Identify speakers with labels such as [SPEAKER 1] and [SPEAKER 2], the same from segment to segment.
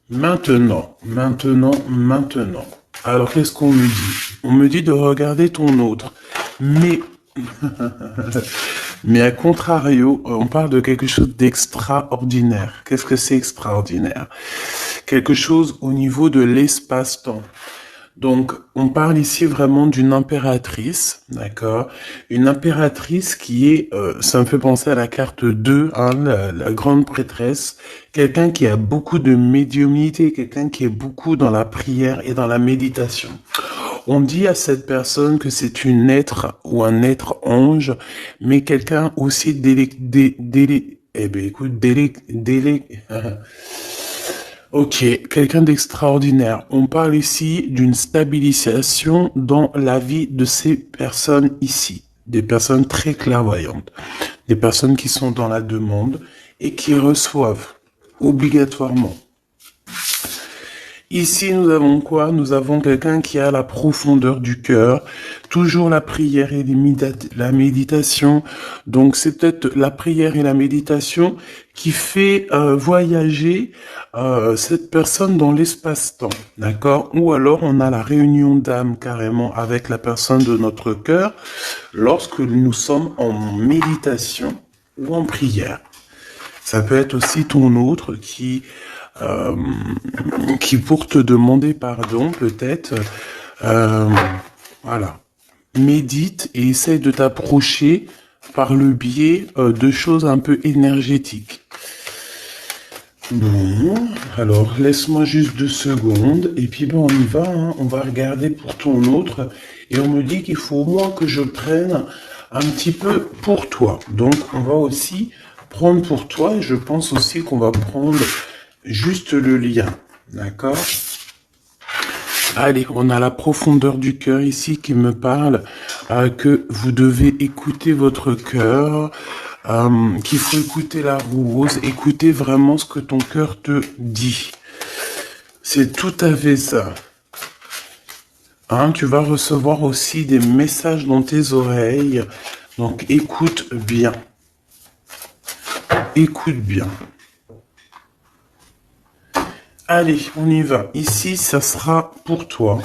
[SPEAKER 1] Maintenant, maintenant. Alors, qu'est-ce qu'on me dit? On me dit de regarder ton autre. Mais, mais à contrario, on parle de quelque chose d'extraordinaire. Qu'est-ce que c'est extraordinaire? Quelque chose au niveau de l'espace-temps. Donc, on parle ici vraiment d'une impératrice, d'accord? Une impératrice qui est, ça me fait penser à la carte 2, hein, la grande prêtresse, quelqu'un qui a beaucoup de médiumnité, quelqu'un qui est beaucoup dans la prière et dans la méditation. On dit à cette personne que c'est une être ou un être ange, mais quelqu'un aussi Ok, quelqu'un d'extraordinaire. On parle ici d'une stabilisation dans la vie de ces personnes ici. Des personnes très clairvoyantes. Des personnes qui sont dans la demande et qui reçoivent obligatoirement. Ici, nous avons quoi? Nous avons quelqu'un qui a la profondeur du cœur, toujours la prière et la méditation. Donc, c'est peut-être la prière et la méditation qui fait voyager cette personne dans l'espace-temps, d'accord? Ou alors, on a la réunion d'âme carrément avec la personne de notre cœur lorsque nous sommes en méditation ou en prière. Ça peut être aussi ton autre qui pour te demander pardon, peut-être, voilà, médite et essaye de t'approcher par le biais de choses un peu énergétiques. Bon, alors laisse-moi juste 2 secondes et puis bon, on y va, hein, on va regarder pour ton autre et on me dit qu'il faut au moins que je prenne un petit peu pour toi. Donc on va aussi prendre pour toi et je pense aussi qu'on va prendre juste le lien, d'accord? Allez, on a la profondeur du cœur ici qui me parle que vous devez écouter votre cœur, qu'il faut écouter la rose, écouter vraiment ce que ton cœur te dit. C'est tout à fait ça. Hein, tu vas recevoir aussi des messages dans tes oreilles, donc écoute bien. Écoute bien. Allez, on y va. Ici, ça sera pour toi.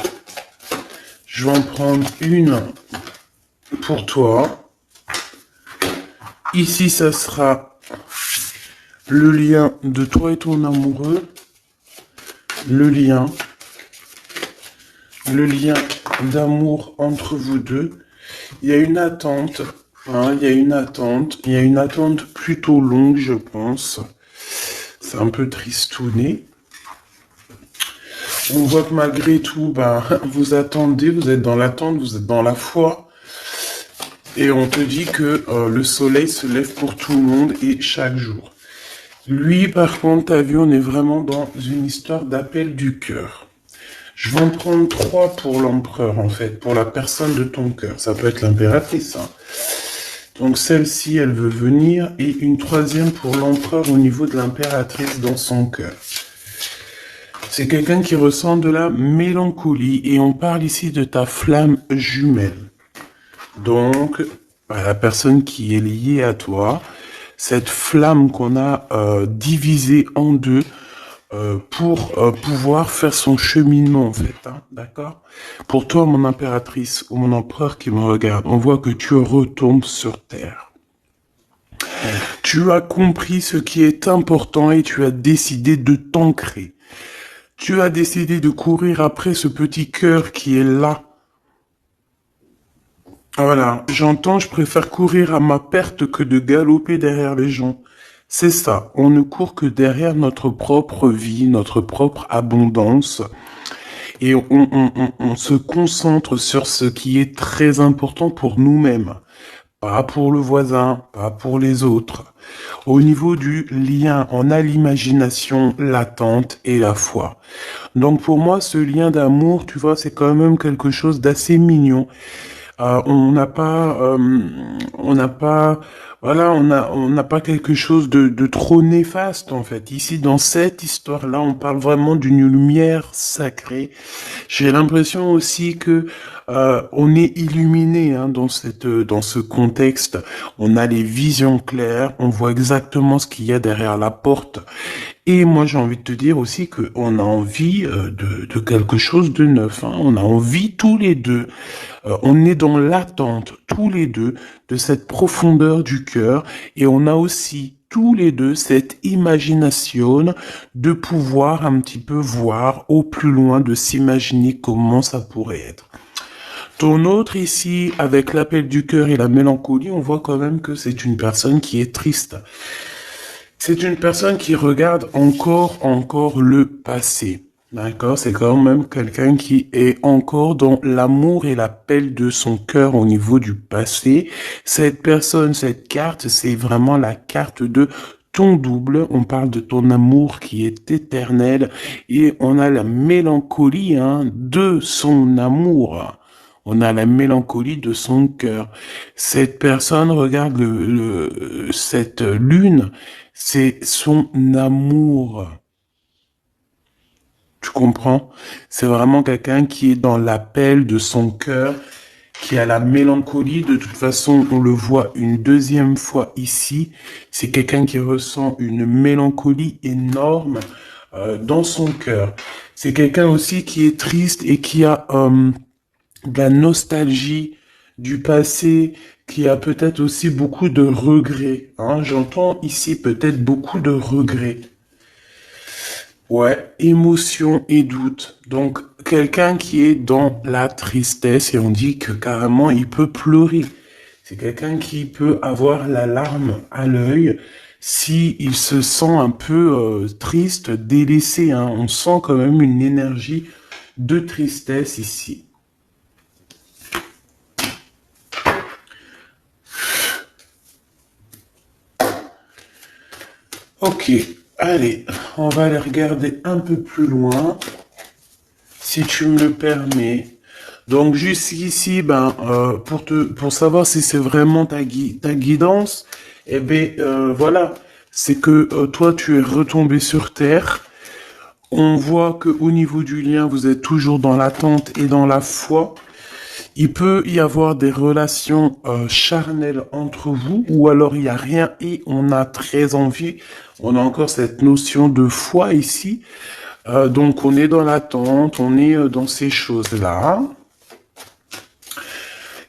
[SPEAKER 1] Je vais en prendre une pour toi. Ici, ça sera le lien de toi et ton amoureux. Le lien d'amour entre vous deux. Il y a une attente. Hein, il y a une attente plutôt longue, je pense. C'est un peu tristouné. On voit que malgré tout, vous attendez, vous êtes dans l'attente, vous êtes dans la foi. Et on te dit que le soleil se lève pour tout le monde et chaque jour. Lui, par contre, t'as vu, on est vraiment dans une histoire d'appel du cœur. Je vais en prendre 3 pour l'empereur, en fait, pour la personne de ton cœur. Ça peut être l'impératrice, hein. Donc celle-ci, elle veut venir, et une 3e pour l'empereur au niveau de l'impératrice dans son cœur. C'est quelqu'un qui ressent de la mélancolie et on parle ici de ta flamme jumelle. Donc, la personne qui est liée à toi, cette flamme qu'on a divisée en 2 pour pouvoir faire son cheminement en fait, hein, d'accord? Pour toi, mon impératrice ou mon empereur qui me regarde, on voit que tu retombes sur terre. Tu as compris ce qui est important et tu as décidé de t'ancrer. Tu as décidé de courir après ce petit cœur qui est là. Voilà, j'entends, je préfère courir à ma perte que de galoper derrière les gens. C'est ça, on ne court que derrière notre propre vie, notre propre abondance. Et on se concentre sur ce qui est très important pour nous-mêmes. Pas pour le voisin, pas pour les autres. Au niveau du lien, on a l'imagination, l'attente et la foi. Donc pour moi, ce lien d'amour, tu vois, c'est quand même quelque chose d'assez mignon. On n'a pas quelque chose de trop néfaste en fait. Ici, dans cette histoire-là, on parle vraiment d'une lumière sacrée. J'ai l'impression aussi que On est illuminé hein, dans ce contexte. On a les visions claires, on voit exactement ce qu'il y a derrière la porte. Et moi, j'ai envie de te dire aussi qu'on a envie de quelque chose de neuf. Hein. On a envie tous les deux. On est dans l'attente tous les deux de cette profondeur du cœur et on a aussi tous les deux cette imagination de pouvoir un petit peu voir au plus loin, de s'imaginer comment ça pourrait être. Ton autre ici, avec l'appel du cœur et la mélancolie, on voit quand même que c'est une personne qui est triste. C'est une personne qui regarde encore le passé. D'accord, c'est quand même quelqu'un qui est encore dans l'amour et l'appel de son cœur au niveau du passé. Cette personne, cette carte, c'est vraiment la carte de ton double. On parle de ton amour qui est éternel et on a la mélancolie hein, de son amour. On a la mélancolie de son cœur. Cette personne regarde cette lune, c'est son amour. Tu comprends? C'est vraiment quelqu'un qui est dans l'appel de son cœur, qui a la mélancolie. De toute façon, on le voit une deuxième fois ici. C'est quelqu'un qui ressent une mélancolie énorme dans son cœur. C'est quelqu'un aussi qui est triste et qui a de la nostalgie du passé, qui a peut-être aussi beaucoup de regrets. Hein. J'entends ici peut-être beaucoup de regrets. Ouais, émotion et doute. Donc, quelqu'un qui est dans la tristesse et on dit que carrément il peut pleurer. C'est quelqu'un qui peut avoir la larme à l'œil si il se sent un peu triste, délaissé. Hein. On sent quand même une énergie de tristesse ici. Ok, allez, on va aller regarder un peu plus loin, si tu me le permets. Donc jusqu'ici, pour savoir si c'est vraiment ta guidance, eh ben voilà, c'est que toi tu es retombé sur terre. On voit que au niveau du lien, vous êtes toujours dans l'attente et dans la foi. Il peut y avoir des relations charnelles entre vous, ou alors il n'y a rien et on a très envie. On a encore cette notion de foi ici. Donc on est dans l'attente, on est dans ces choses-là.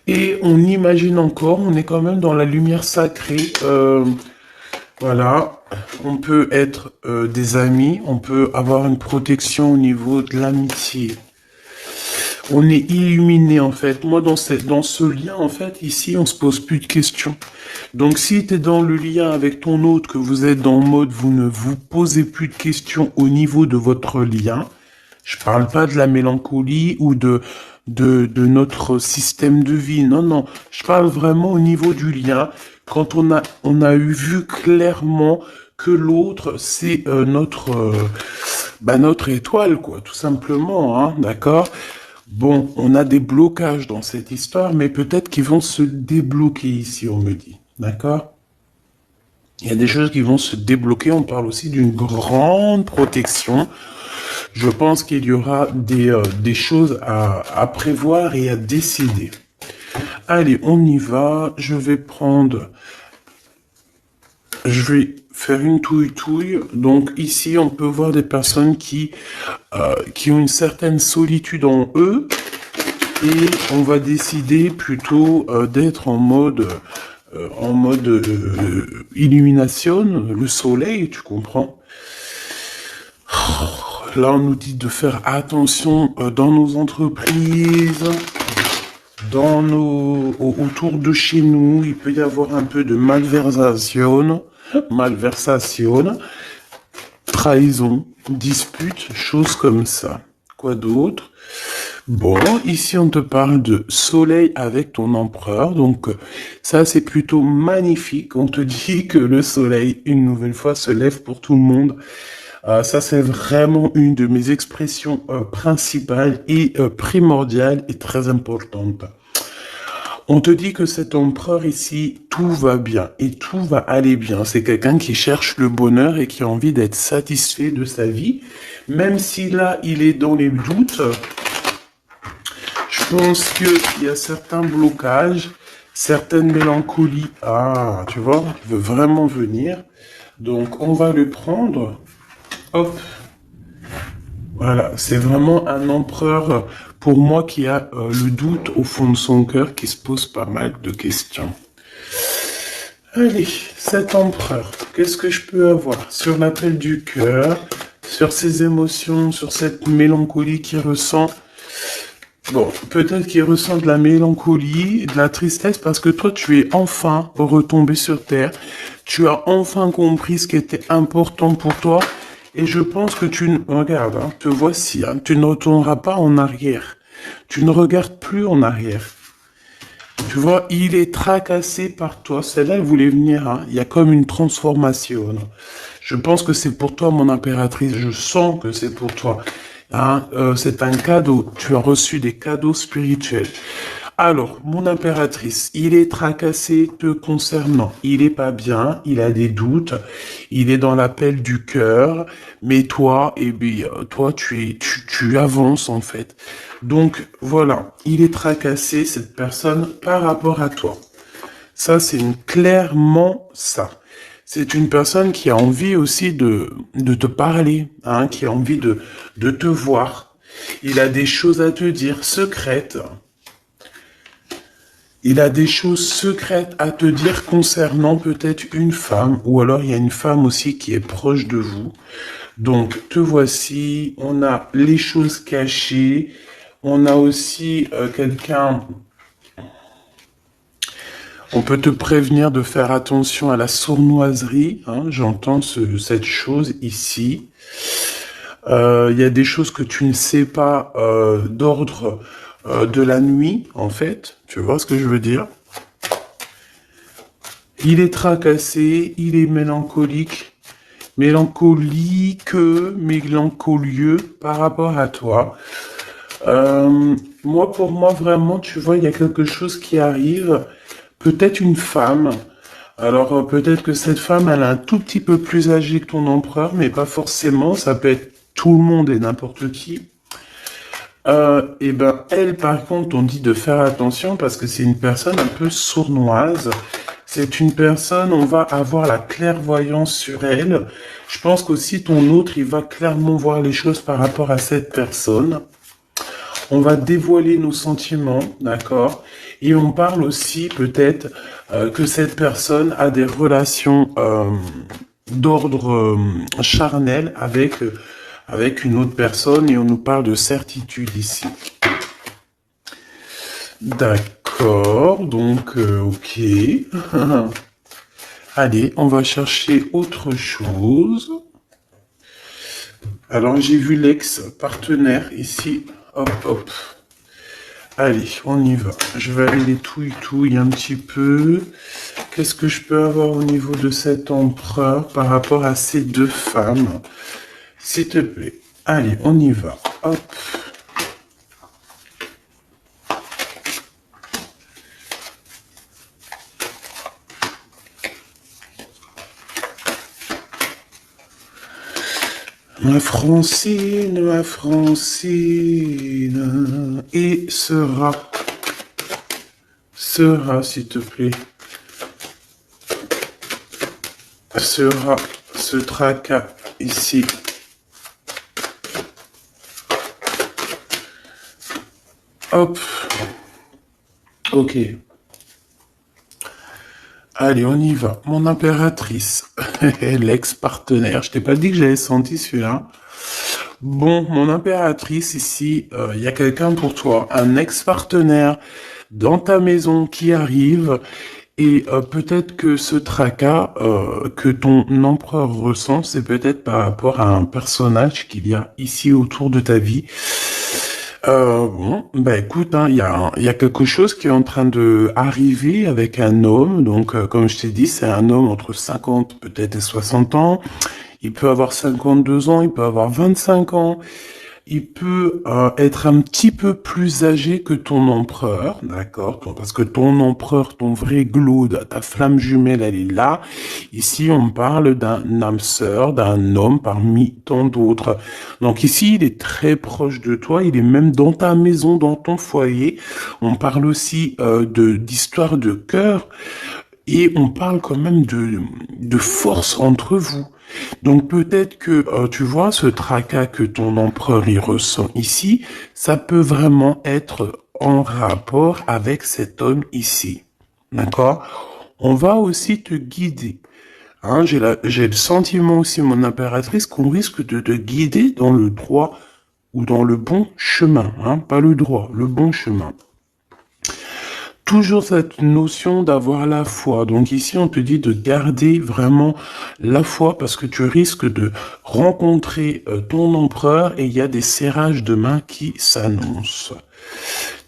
[SPEAKER 1] Et on imagine encore, on est quand même dans la lumière sacrée. Voilà, on peut être des amis, on peut avoir une protection au niveau de l'amitié. On est illuminé en fait. Moi dans ce lien en fait, ici on se pose plus de questions. Donc si tu es dans le lien avec ton autre, que vous êtes dans le mode vous ne vous posez plus de questions au niveau de votre lien, je parle pas de la mélancolie ou de notre système de vie. Non, non. Je parle vraiment au niveau du lien. Quand on a vu clairement que l'autre, c'est notre étoile, quoi, tout simplement, hein, d'accord? Bon, on a des blocages dans cette histoire, mais peut-être qu'ils vont se débloquer ici, on me dit, d'accord? Il y a des choses qui vont se débloquer. On parle aussi d'une grande protection. Je pense qu'il y aura des choses à prévoir et à décider. Allez, on y va. Je vais faire une touille-touille. Donc ici, on peut voir des personnes qui ont une certaine solitude en eux. Et on va décider plutôt d'être en mode illumination, le soleil, tu comprends? Là, on nous dit de faire attention dans nos entreprises, autour de chez nous. Il peut y avoir un peu de malversation, trahison, dispute, choses comme ça. Quoi d'autre? Bon, ici on te parle de soleil avec ton empereur, donc ça c'est plutôt magnifique. On te dit que le soleil, une nouvelle fois, se lève pour tout le monde. Ça c'est vraiment une de mes expressions principales et primordiales et très importantes. On te dit que cet empereur ici, tout va bien et tout va aller bien. C'est quelqu'un qui cherche le bonheur et qui a envie d'être satisfait de sa vie. Même si là, il est dans les doutes, je pense qu'il y a certains blocages, certaines mélancolies. Ah, tu vois, il veut vraiment venir. Donc, on va le prendre. Hop. Voilà, c'est vraiment un empereur pour moi qui a le doute au fond de son cœur, qui se pose pas mal de questions. Allez, cet empereur, qu'est-ce que je peux avoir sur l'appel du cœur, sur ses émotions, sur cette mélancolie qu'il ressent? Bon, peut-être qu'il ressent de la mélancolie, de la tristesse, parce que toi, tu es enfin retombé sur Terre. Tu as enfin compris ce qui était important pour toi. Et je pense que regarde, hein, te voici, hein, tu ne retourneras pas en arrière. Tu ne regardes plus en arrière. Tu vois, il est tracassé par toi. Celle-là, elle voulait venir, hein. Il y a comme une transformation. Je pense que c'est pour toi, mon impératrice. Je sens que c'est pour toi. Hein, c'est un cadeau. Tu as reçu des cadeaux spirituels. Alors, mon impératrice, il est tracassé te concernant. Il est pas bien, il a des doutes, il est dans l'appel du cœur, mais toi, eh bien, toi, tu avances en fait. Donc, voilà, il est tracassé, cette personne, par rapport à toi. Ça, c'est clairement ça. C'est une personne qui a envie aussi de te parler, hein, qui a envie de te voir. Il a des choses à te dire, secrètes. Il a des choses secrètes à te dire concernant peut-être une femme, ou alors il y a une femme aussi qui est proche de vous. Donc, te voici, on a les choses cachées, on a aussi quelqu'un... On peut te prévenir de faire attention à la sournoiserie, hein, j'entends cette chose ici. Il y a des choses que tu ne sais pas d'ordre de la nuit, en fait. Tu vois ce que je veux dire? Il est tracassé, il est mélancolique, mélancolieux par rapport à toi. Pour moi, vraiment, tu vois, il y a quelque chose qui arrive. Peut-être une femme. Alors, peut-être que cette femme, elle est un tout petit peu plus âgée que ton empereur, mais pas forcément. Ça peut être tout le monde et n'importe qui. Et ben, elle, par contre, on dit de faire attention parce que c'est une personne un peu sournoise. C'est une personne, on va avoir la clairvoyance sur elle. Je pense qu'aussi ton autre, il va clairement voir les choses par rapport à cette personne. On va dévoiler nos sentiments, d'accord? Et on parle aussi peut-être que cette personne a des relations d'ordre charnel avec une autre personne et on nous parle de certitude ici. D'accord, donc ok. Allez, on va chercher autre chose. Alors j'ai vu l'ex-partenaire ici. Hop, hop. Allez, on y va. Je vais aller les touille un petit peu. Qu'est-ce que je peux avoir au niveau de cet empereur par rapport à ces deux femmes? S'il te plaît. Allez, on y va. Hop. Ma Francine, et sera, s'il te plaît, sera ce tracas ici. Hop, ok. Allez, on y va. Mon impératrice, l'ex-partenaire. Je t'ai pas dit que j'avais senti celui-là. Bon, mon impératrice, ici, il y a quelqu'un pour toi, un ex-partenaire dans ta maison qui arrive. Et peut-être que ce tracas que ton empereur ressent, c'est peut-être par rapport à un personnage qu'il y a ici autour de ta vie. Bon, bah écoute, hein, il y a quelque chose qui est en train de arriver avec un homme. Donc, comme je t'ai dit, c'est un homme entre 50 peut-être et 60 ans. Il peut avoir 52 ans, il peut avoir 25 ans. il peut être un petit peu plus âgé que ton empereur, d'accord? Parce que ton empereur, ton vrai Glaude, ta flamme jumelle, elle est là. Ici, on parle d'un âme sœur, d'un homme parmi tant d'autres. Donc ici, il est très proche de toi, il est même dans ta maison, dans ton foyer. On parle aussi d'histoire de cœur. Et on parle quand même de force entre vous. Donc peut-être que, tu vois, ce tracas que ton empereur y ressent ici, ça peut vraiment être en rapport avec cet homme ici. D'accord? On va aussi te guider. Hein, j'ai le sentiment aussi, mon impératrice, qu'on risque de te guider dans le droit ou dans le bon chemin. Hein, pas le droit, le bon chemin. Toujours cette notion d'avoir la foi. Donc ici, on te dit de garder vraiment la foi parce que tu risques de rencontrer ton empereur et il y a des serrages de main qui s'annoncent.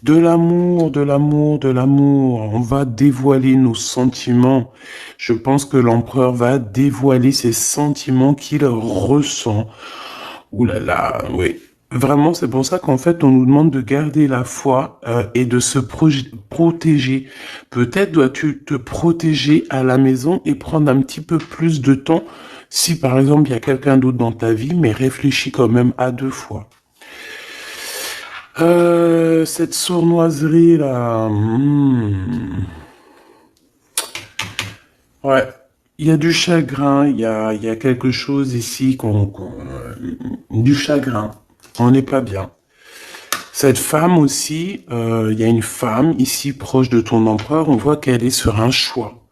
[SPEAKER 1] De l'amour, de l'amour, de l'amour. On va dévoiler nos sentiments. Je pense que l'empereur va dévoiler ses sentiments qu'il ressent. Ouh là là, oui. Vraiment, c'est pour ça qu'en fait, on nous demande de garder la foi et de se protéger. Peut-être dois-tu te protéger à la maison et prendre un petit peu plus de temps si, par exemple, il y a quelqu'un d'autre dans ta vie, mais réfléchis quand même à 2 fois. Cette sournoiserie là, ouais. Il y a du chagrin, il y a quelque chose ici du chagrin. On n'est pas bien. Cette femme aussi, il y a une femme ici proche de ton empereur, on voit qu'elle est sur un choix.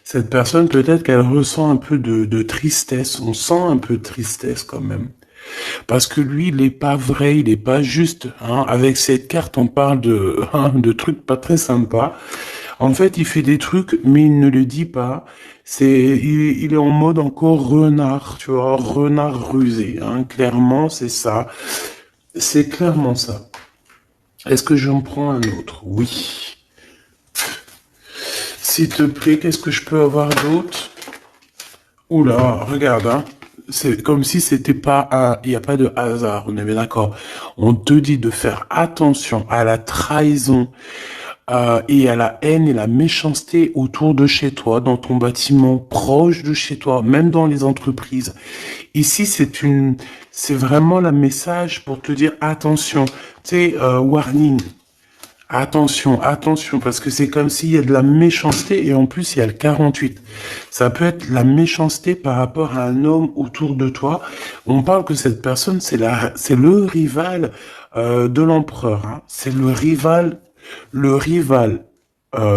[SPEAKER 1] Cette personne, peut-être qu'elle ressent un peu de tristesse, on sent un peu de tristesse quand même. Parce que lui, il n'est pas vrai, il n'est pas juste. Hein. Avec cette carte, on parle de trucs pas très sympas. En fait, il fait des trucs, mais il ne le dit pas. Il est en mode encore renard, tu vois, renard rusé. Hein. Clairement, c'est ça. C'est clairement ça. Est-ce que j'en prends un autre? Oui. S'il te plaît, qu'est-ce que je peux avoir d'autre? Oula, regarde, hein. C'est comme si c'était pas il n'y a pas de hasard, on est bien d'accord. On te dit de faire attention à la trahison et à la haine et la méchanceté autour de chez toi, dans ton bâtiment, proche de chez toi, même dans les entreprises. Ici, c'est vraiment le message pour te dire attention, tu sais, warning. Attention, attention, parce que c'est comme s'il y a de la méchanceté et en plus il y a le 48. Ça peut être la méchanceté par rapport à un homme autour de toi. On parle que cette personne, c'est le rival de l'empereur. Hein. C'est le rival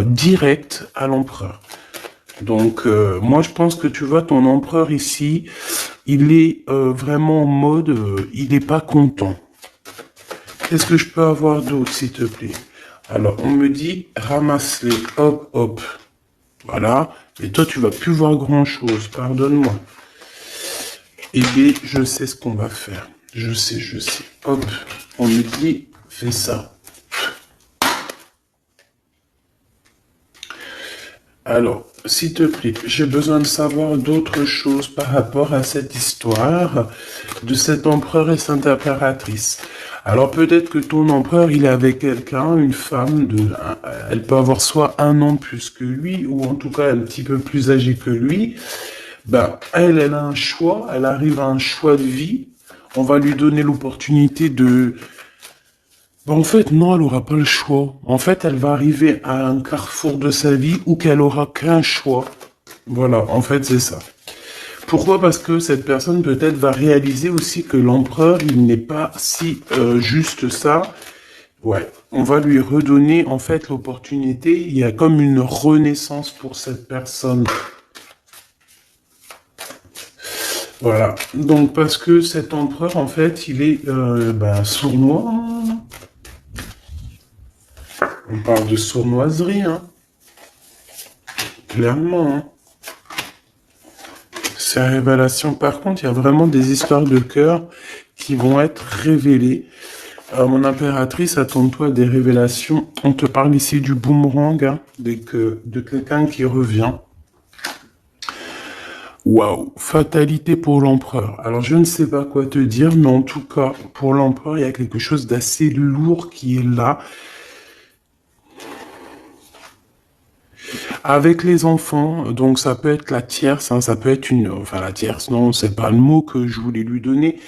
[SPEAKER 1] direct à l'empereur. Donc moi je pense que tu vois ton empereur ici, il est vraiment en mode, il n'est pas content. Qu'est-ce que je peux avoir d'autre s'il te plaît? Alors, on me dit, ramasse-les, hop, hop. Voilà. Et toi, tu vas plus voir grand-chose. Pardonne-moi. Eh bien, je sais ce qu'on va faire. Je sais. Hop. On me dit, fais ça. Alors, s'il te plaît, j'ai besoin de savoir d'autres choses par rapport à cette histoire de cet empereur et cette impératrice. Alors peut-être que ton empereur, il est avec quelqu'un, une femme, elle peut avoir soit 1 an de plus que lui, ou en tout cas un petit peu plus âgée que lui. Ben, elle a un choix, elle arrive à un choix de vie. On va lui donner l'opportunité de... Ben, en fait, non, elle aura pas le choix. En fait, elle va arriver à un carrefour de sa vie où qu'elle aura qu'un choix. Voilà, en fait, c'est ça. Pourquoi? Parce que cette personne peut-être va réaliser aussi que l'empereur, il n'est pas si juste ça. Ouais, on va lui redonner en fait l'opportunité. Il y a comme une renaissance pour cette personne. Voilà. Donc parce que cet empereur, en fait, il est sournois. On parle de sournoiserie, hein. Clairement, hein. Ces révélations, par contre, il y a vraiment des histoires de cœur qui vont être révélées. Mon impératrice, attends-toi à des révélations. On te parle ici du boomerang, hein, de quelqu'un qui revient. Waouh, fatalité pour l'empereur. Alors je ne sais pas quoi te dire, mais en tout cas, pour l'empereur, il y a quelque chose d'assez lourd qui est là. Avec les enfants, donc ça peut être la tierce, hein, ça peut être enfin la tierce, non, c'est pas le mot que je voulais lui donner.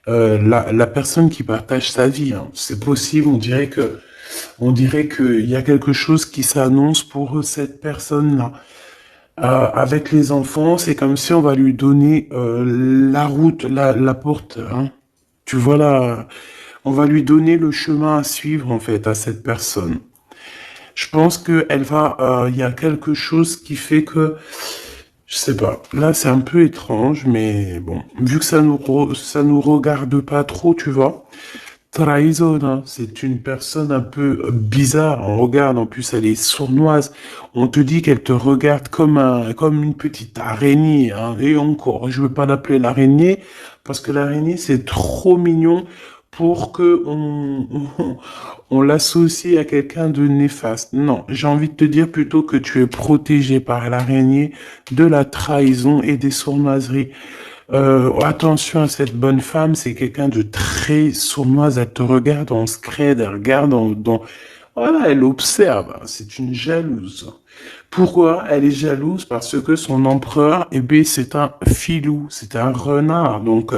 [SPEAKER 1] La personne qui partage sa vie, hein. C'est possible, on dirait qu'il y a quelque chose qui s'annonce pour cette personne-là. Avec les enfants, c'est comme si on va lui donner la route, la porte, hein. Tu vois là, on va lui donner le chemin à suivre en fait à cette personne. Je pense que il y a quelque chose qui fait que, je sais pas. Là, c'est un peu étrange, mais bon, vu que ça nous regarde pas trop, tu vois. Trahison, hein, c'est une personne un peu bizarre. On regarde, en plus, elle est sournoise. On te dit qu'elle te regarde comme une petite araignée, hein. Et encore, je veux pas l'appeler l'araignée, parce que l'araignée, c'est trop mignon pour que on l'associe à quelqu'un de néfaste. Non, j'ai envie de te dire plutôt que tu es protégé par l'araignée de la trahison et des sournoiseries. Attention à cette bonne femme, c'est quelqu'un de très sournoise. Elle te regarde en scred, elle regarde voilà, elle observe. C'est une jalouse. Pourquoi elle est jalouse? Parce que son empereur, eh ben, c'est un filou, c'est un renard. Donc,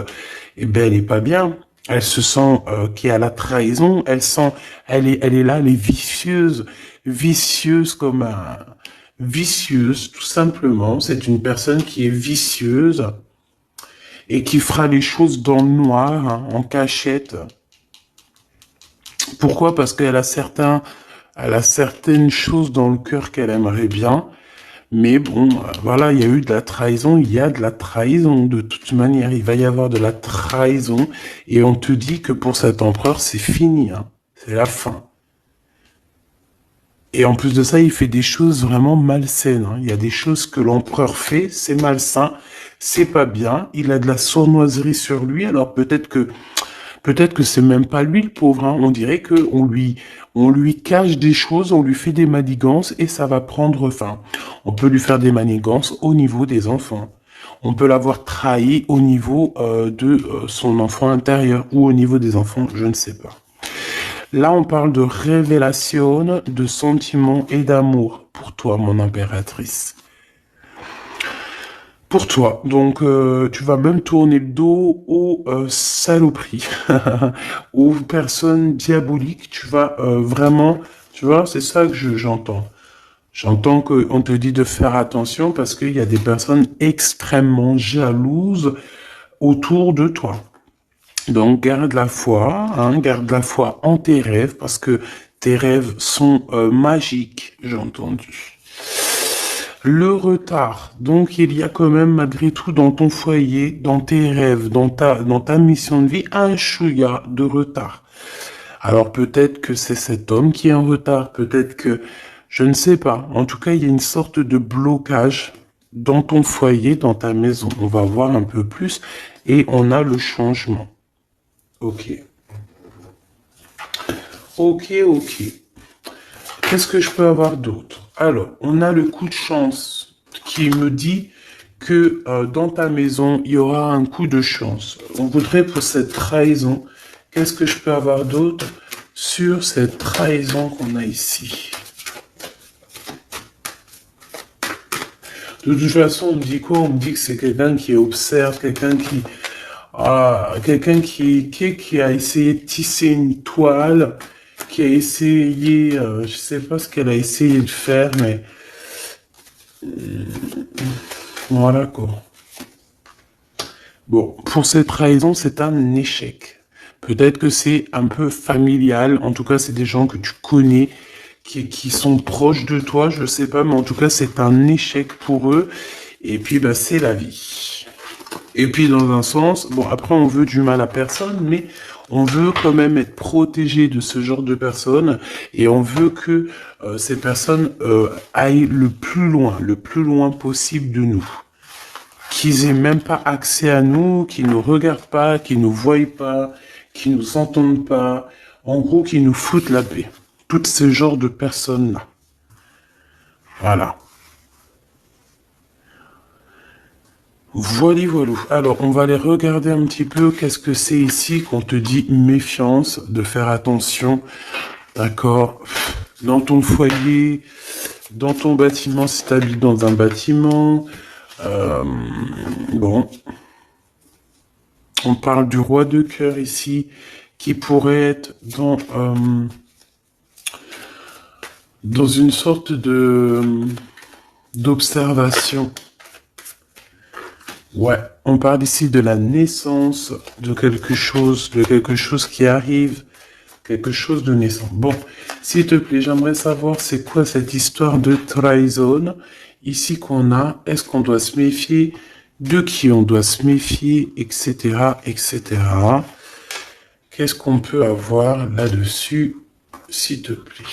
[SPEAKER 1] eh ben, elle est pas bien. Elle se sent qu'il y a la trahison. Elle est là, elle est vicieuse, vicieuse comme vicieuse, tout simplement. C'est une personne qui est vicieuse et qui fera les choses dans le noir, hein, en cachette. Pourquoi? Parce elle a certaines choses dans le cœur qu'elle aimerait bien, mais bon, voilà, il y a eu de la trahison, il y a de la trahison, de toute manière, il va y avoir de la trahison, et on te dit que pour cet empereur, c'est fini, hein, c'est la fin. Et en plus de ça, il fait des choses vraiment malsaines, hein. Il y a des choses que l'empereur fait, c'est malsain, c'est pas bien, il a de la sournoiserie sur lui, alors peut-être que c'est même pas lui le pauvre, hein. On dirait que on lui cache des choses, on lui fait des manigances et ça va prendre fin. On peut lui faire des manigances au niveau des enfants. On peut l'avoir trahi au niveau de son enfant intérieur ou au niveau des enfants, je ne sais pas. Là, on parle de révélation, de sentiments et d'amour pour toi, mon impératrice. Pour toi. Donc, tu vas même tourner le dos aux saloperies, aux personnes diaboliques. Tu vas vraiment, tu vois, c'est ça que j'entends. J'entends qu'on te dit de faire attention parce qu'il y a des personnes extrêmement jalouses autour de toi. Donc, garde la foi en tes rêves parce que tes rêves sont magiques, j'ai entendu. Le retard. Donc, il y a quand même, malgré tout, dans ton foyer, dans tes rêves, dans ta mission de vie, un chouïa de retard. Alors, peut-être que c'est cet homme qui est en retard. Peut-être que, je ne sais pas. En tout cas, il y a une sorte de blocage dans ton foyer, dans ta maison. On va voir un peu plus. Et on a le changement. Ok. Ok. Qu'est-ce que je peux avoir d'autre? Alors, on a le coup de chance qui me dit que dans ta maison, il y aura un coup de chance. On voudrait pour cette trahison. Qu'est-ce que je peux avoir d'autre sur cette trahison qu'on a ici? De toute façon, on me dit quoi? On me dit que c'est quelqu'un qui observe, qui a essayé de tisser une toile, qui a essayé, je sais pas ce qu'elle a essayé de faire, mais voilà quoi. Bon, pour cette trahison, c'est un échec. Peut-être que c'est un peu familial, en tout cas c'est des gens que tu connais, qui sont proches de toi, je sais pas, mais en tout cas c'est un échec pour eux, et puis bah c'est la vie. Et puis dans un sens, bon après on veut du mal à personne, mais on veut quand même être protégé de ce genre de personnes et on veut que ces personnes aillent le plus loin possible de nous. Qu'ils aient même pas accès à nous, qu'ils nous regardent pas, qu'ils nous voient pas, qu'ils nous entendent pas. En gros, qu'ils nous foutent la paix. Toutes ces genres de personnes-là. Voilà. Voilà, voilà. Alors, on va aller regarder un petit peu qu'est-ce que c'est ici qu'on te dit méfiance, de faire attention, d'accord? Dans ton foyer, dans ton bâtiment, si tu habites dans un bâtiment, euh, bon, on parle du roi de cœur ici, qui pourrait être dans une sorte d'observation. Ouais, on parle ici de la naissance de quelque chose qui arrive, quelque chose de naissant. Bon, s'il te plaît, j'aimerais savoir c'est quoi cette histoire de trahison ici qu'on a. Est-ce qu'on doit se méfier? De qui on doit se méfier, etc., etc. Qu'est-ce qu'on peut avoir là-dessus, s'il te plaît?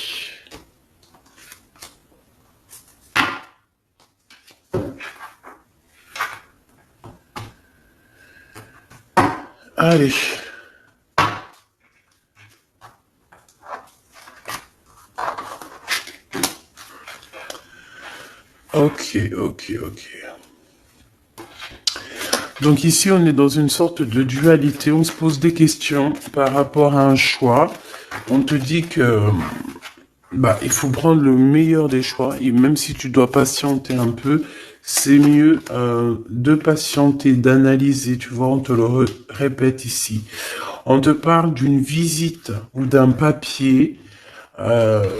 [SPEAKER 1] Allez. Ok, ok, ok. Donc ici, on est dans une sorte de dualité. On se pose des questions par rapport à un choix. On te dit que il faut prendre le meilleur des choix. Et même si tu dois patienter un peu, c'est mieux de patienter, d'analyser. Tu vois, on te le répète ici. On te parle d'une visite ou d'un papier.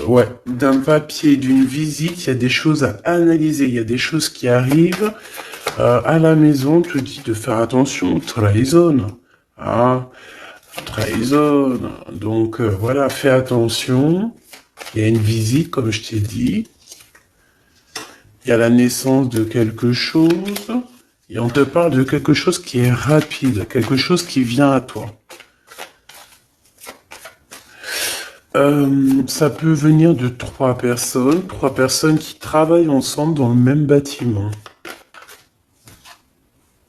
[SPEAKER 1] Ouais, d'un papier, d'une visite. Il y a des choses à analyser. Il y a des choses qui arrivent. À la maison, on te dit de faire attention, trahison. Hein, trahison. Donc voilà, fais attention. Il y a une visite, comme je t'ai dit. Il y a la naissance de quelque chose. Et on te parle de quelque chose qui est rapide, quelque chose qui vient à toi. Ça peut venir de trois personnes qui travaillent ensemble dans le même bâtiment.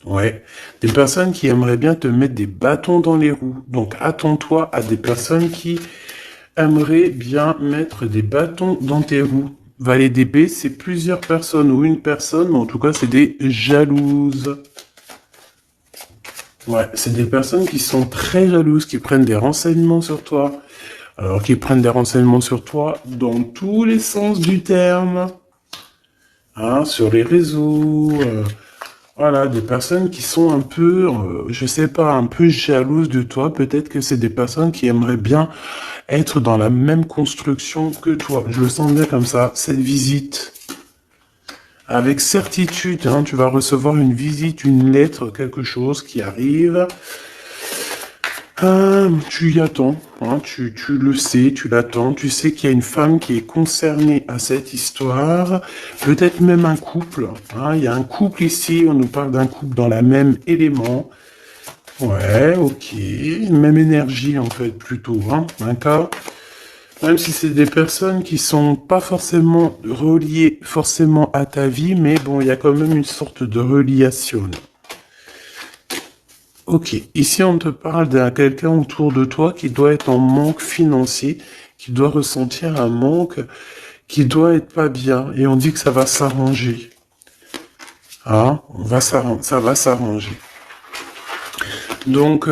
[SPEAKER 1] Ouais, des personnes qui aimeraient bien te mettre des bâtons dans les roues. Donc attends-toi à des personnes qui aimeraient bien mettre des bâtons dans tes roues. Valet d'épée, c'est plusieurs personnes ou une personne, mais en tout cas, c'est des jalouses. Ouais, c'est des personnes qui sont très jalouses, qui prennent des renseignements sur toi. Alors, qui prennent des renseignements sur toi dans tous les sens du terme. Hein, sur les réseaux. Voilà, des personnes qui sont un peu, je sais pas, un peu jalouses de toi. Peut-être que c'est des personnes qui aimeraient bien être dans la même construction que toi. Je le sens bien comme ça, cette visite. Avec certitude, hein, tu vas recevoir une visite, une lettre, quelque chose qui arrive. Tu y attends, hein, tu le sais, tu l'attends, tu sais qu'il y a une femme qui est concernée à cette histoire, peut-être même un couple, hein, il y a un couple ici, on nous parle d'un couple dans la même élément, ouais, ok, même énergie en fait plutôt, hein, d'accord, même si c'est des personnes qui sont pas forcément reliées forcément à ta vie, mais bon, il y a quand même une sorte de reliation. Ok, ici on te parle d'un quelqu'un autour de toi qui doit être en manque financier, qui doit ressentir un manque, qui doit être pas bien, et on dit que ça va s'arranger. Hein, ça va s'arranger. Donc,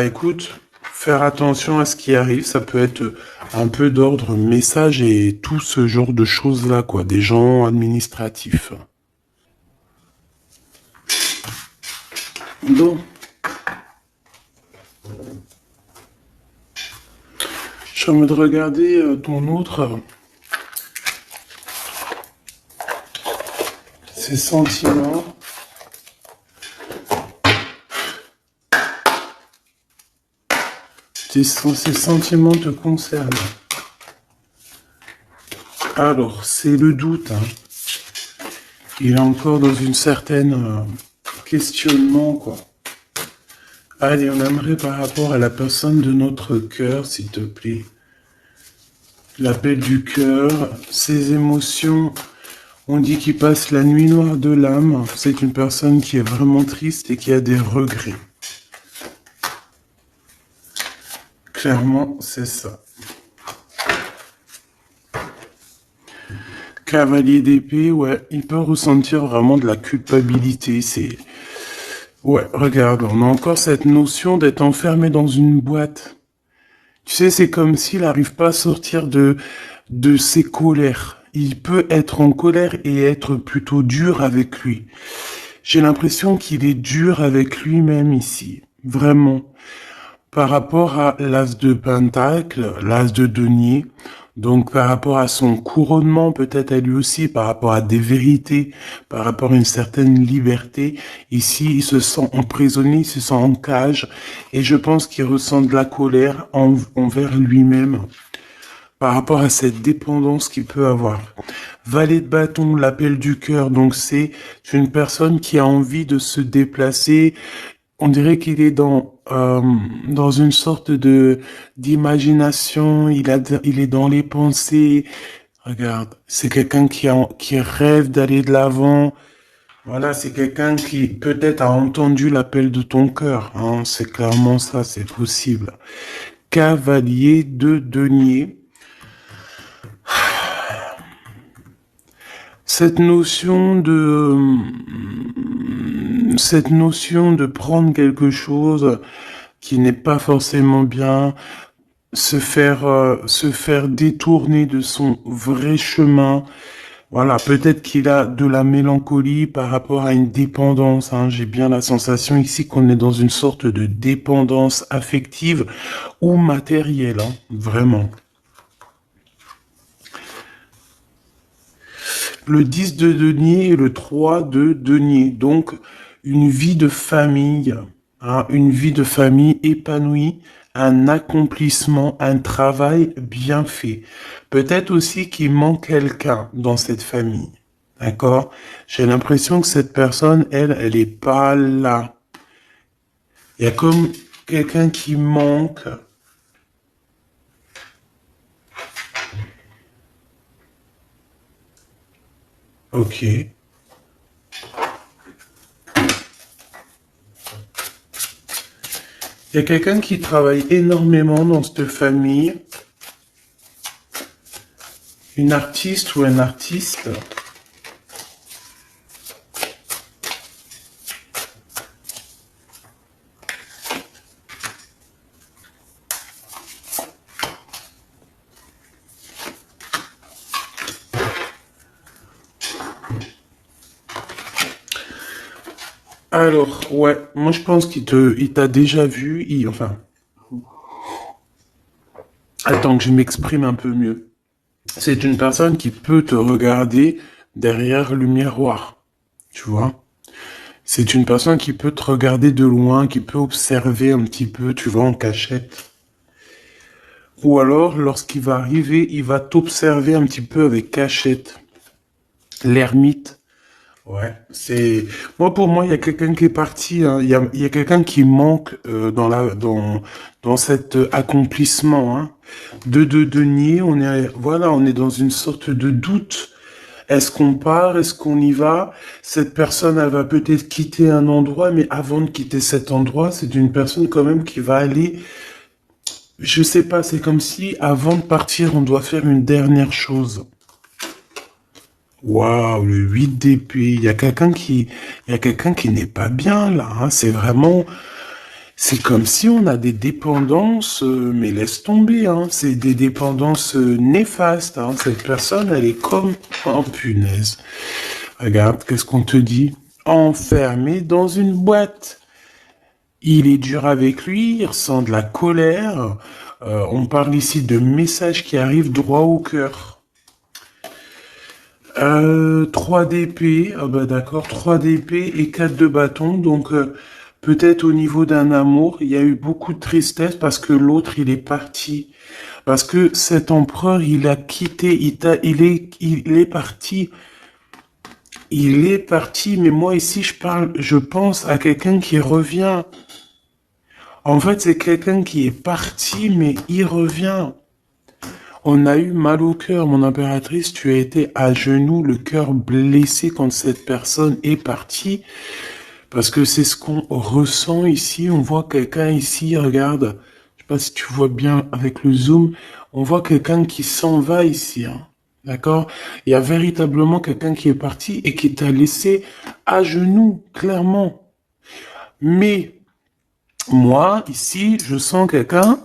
[SPEAKER 1] écoute, faire attention à ce qui arrive, ça peut être un peu d'ordre message et tout ce genre de choses-là, quoi, des gens administratifs. Donc, je suis en train de regarder ton autre, ses sentiments. Ces sentiments te concernent. Alors, c'est le doute. Hein. Il est encore dans une certaine questionnement, quoi. Allez, on aimerait par rapport à la personne de notre cœur, s'il te plaît. L'appel du cœur, ses émotions. On dit qu'il passe la nuit noire de l'âme. C'est une personne qui est vraiment triste et qui a des regrets. Clairement, c'est ça. Cavalier d'épée, ouais, il peut ressentir vraiment de la culpabilité. Ouais, regarde, on a encore cette notion d'être enfermé dans une boîte. Tu sais, c'est comme s'il n'arrive pas à sortir de ses colères. Il peut être en colère et être plutôt dur avec lui. J'ai l'impression qu'il est dur avec lui-même ici. Vraiment. Par rapport à l'as de pentacle, l'as de denier, donc par rapport à son couronnement, peut-être à lui aussi, par rapport à des vérités, par rapport à une certaine liberté, ici il se sent emprisonné, il se sent en cage, et je pense qu'il ressent de la colère envers lui-même par rapport à cette dépendance qu'il peut avoir. Valet de bâton, l'appel du cœur, donc c'est une personne qui a envie de se déplacer. On dirait qu'il est dans une sorte de d'imagination, il est dans les pensées. Regarde, c'est quelqu'un qui rêve d'aller de l'avant. Voilà, c'est quelqu'un qui peut-être a entendu l'appel de ton cœur, hein. C'est clairement ça, c'est possible. Cavalier de denier. Cette notion de prendre quelque chose qui n'est pas forcément bien, se faire détourner de son vrai chemin. Voilà, peut-être qu'il a de la mélancolie par rapport à une dépendance, hein. J'ai bien la sensation ici qu'on est dans une sorte de dépendance affective ou matérielle, hein, vraiment. Le 10 de denier et le 3 de denier. Donc, une vie de famille, hein, une vie de famille épanouie, un accomplissement, un travail bien fait. Peut-être aussi qu'il manque quelqu'un dans cette famille. D'accord? J'ai l'impression que cette personne, elle est pas là. Il y a comme quelqu'un qui manque. Ok. Il y a quelqu'un qui travaille énormément dans cette famille, une artiste ou un artiste. Alors, ouais, moi je pense il t'a déjà vu, enfin, attends que je m'exprime un peu mieux. C'est une personne qui peut te regarder derrière le miroir, tu vois. C'est une personne qui peut te regarder de loin, qui peut observer un petit peu, tu vois, en cachette. Ou alors, lorsqu'il va arriver, il va t'observer un petit peu avec cachette. L'ermite. Ouais, c'est pour moi il y a quelqu'un qui est parti, hein. Il y a quelqu'un qui manque dans cet accomplissement, hein. De denier, on est dans une sorte de doute. Est-ce qu'on part, est-ce qu'on y va? Cette personne, elle va peut-être quitter un endroit, mais avant de quitter cet endroit, c'est une personne quand même qui va aller, je sais pas, c'est comme si avant de partir, on doit faire une dernière chose. Waouh, le 8 d'épée. Il y a quelqu'un qui n'est pas bien là, hein. C'est vraiment, c'est comme si on a des dépendances, mais laisse tomber, hein. C'est des dépendances néfastes, hein. Cette personne, elle est comme, oh punaise. Regarde, qu'est-ce qu'on te dit? Enfermé dans une boîte. Il est dur avec lui, il ressent de la colère. On parle ici de messages qui arrivent droit au cœur. 3 d'épée, ah bah d'accord, 3 d'épée et 4 de bâton, donc peut-être au niveau d'un amour, il y a eu beaucoup de tristesse parce que l'autre il est parti, parce que cet empereur il a quitté, il est parti, mais moi ici je pense à quelqu'un qui revient. En fait c'est quelqu'un qui est parti mais il revient. On a eu mal au cœur, mon impératrice, tu as été à genoux, le cœur blessé quand cette personne est partie, parce que c'est ce qu'on ressent ici. On voit quelqu'un ici, regarde, je sais pas si tu vois bien avec le zoom, on voit quelqu'un qui s'en va ici, hein. D'accord? Il y a véritablement quelqu'un qui est parti et qui t'a laissé à genoux, clairement. Mais moi, ici, je sens quelqu'un